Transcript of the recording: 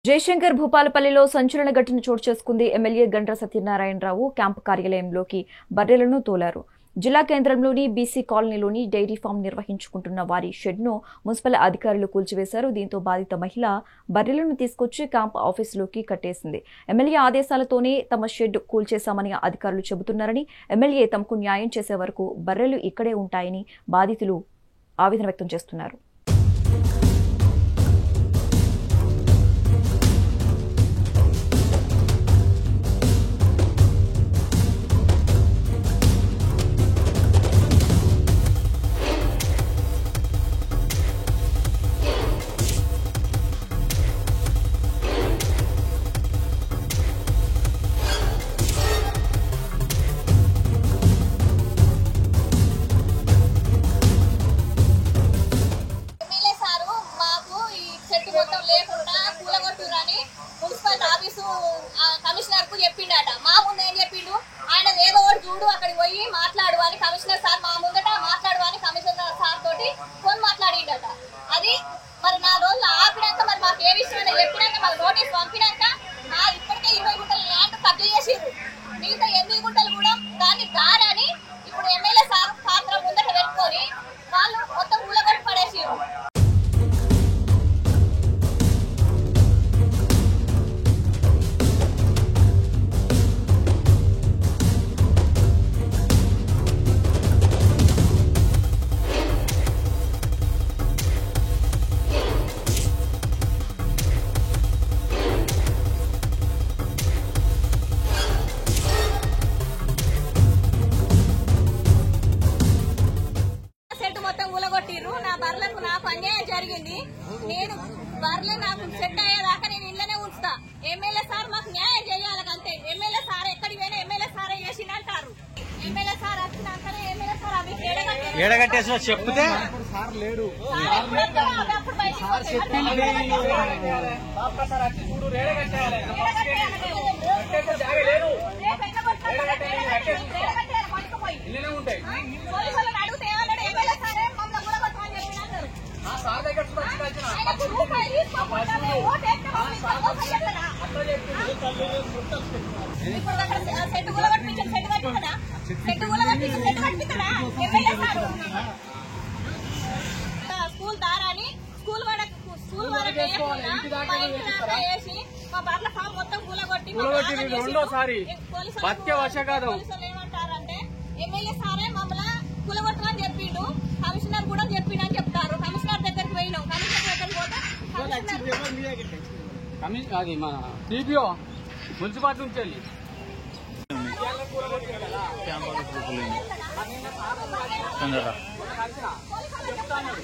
జయశంకర్ భూపాలపల్లిలో సంచలన ఘటన చోటు చేసుకుంది. ఎమ్మెల్యే గండ్ర సత్యనారాయణరావు క్యాంపు కార్యాలయంలోకి బర్రెలను తోలారు. జిల్లా కేంద్రంలోని బీసీ కాలనీలోని డైరీ ఫామ్ నిర్వహించుకుంటున్న వారి షెడ్ను మున్సిపల్ అధికారులు కూల్చివేశారు. దీంతో బాధిత మహిళ బర్రెలను తీసుకొచ్చి క్యాంపు ఆఫీసులోకి కట్టేసింది. ఎమ్మెల్యే ఆదేశాలతోనే తమ షెడ్ కూల్చేశామని అధికారులు చెబుతున్నారని, ఎమ్మెల్యే తమకు న్యాయం చేసే వరకు బర్రెలు ఇక్కడే ఉంటాయని బాధితులు ఆవేదన వ్యక్తం చేస్తున్నారు. కమిషనర్ కు చెప్పిండట. మా ముందు ఏం చెప్పిండు, ఆయన ఏదో ఒకటి చూడు అక్కడికి పోయి మాట్లాడు అని కమిషనర్ సార్ మా ముందట మాట్లాడు అని కమిషనర్ సార్ తోటి ఫోన్ మాట్లాడిండట. అది మరి 4 రోజులు ఆపినాక మరి మాకు ఏ విషయం చెప్పినాక మాకు నోటీస్ పంపినాక ఇప్పటికే 20 గుంటల ల్యాండ్ కబ్జా చేసిర్రు. మిగతా 8 గుంటలు కూడా దాన్ని దారని ఇప్పుడు ఎమ్మెల్యే సార్ పాత్ర ముందట పెట్టుకొని వాళ్ళు మొత్తం ఊలగొట్టి పడేసిర్రు. నా బర్లకు నాకు అన్యాయం జరిగింది. నేను బర్రెలు నాకు సెట్ అయ్యేదాకా నేను ఇళ్ళనే ఉంచుతా. ఎమ్మెల్యే సార్ మాకు న్యాయం చేయాలి అంతే. ఎమ్మెల్యే సార్ ఎక్కడికి పోయినా ఎమ్మెల్యే సారే చేసిన అంటారు. ఎమ్మెల్యే సార్ వచ్చినాకనే ఎమ్మెల్యే సార్ అవి ఏడగట్టేసో చెప్తే అడిగితే ఎమ్మెల్యే సారే స్కూల్ దారాని స్కూల్ వేసి మా బర్ల ఫామ్ మొత్తం కూలగొట్టి ఏమంటారంటే ఎమ్మెల్యే సారే మమ్మల్ని కూలగొట్టమని చెప్పిండు. కమిషనర్ కూడా చెప్పిండు అని చెప్తారు. కమిషనర్ దగ్గరికి పోయినాం. కమిషనర్ దగ్గరికి పోతే అది మన టీపీఓ మున్సిపాలిటీ నుంచి వెళ్ళి చెప్తాను.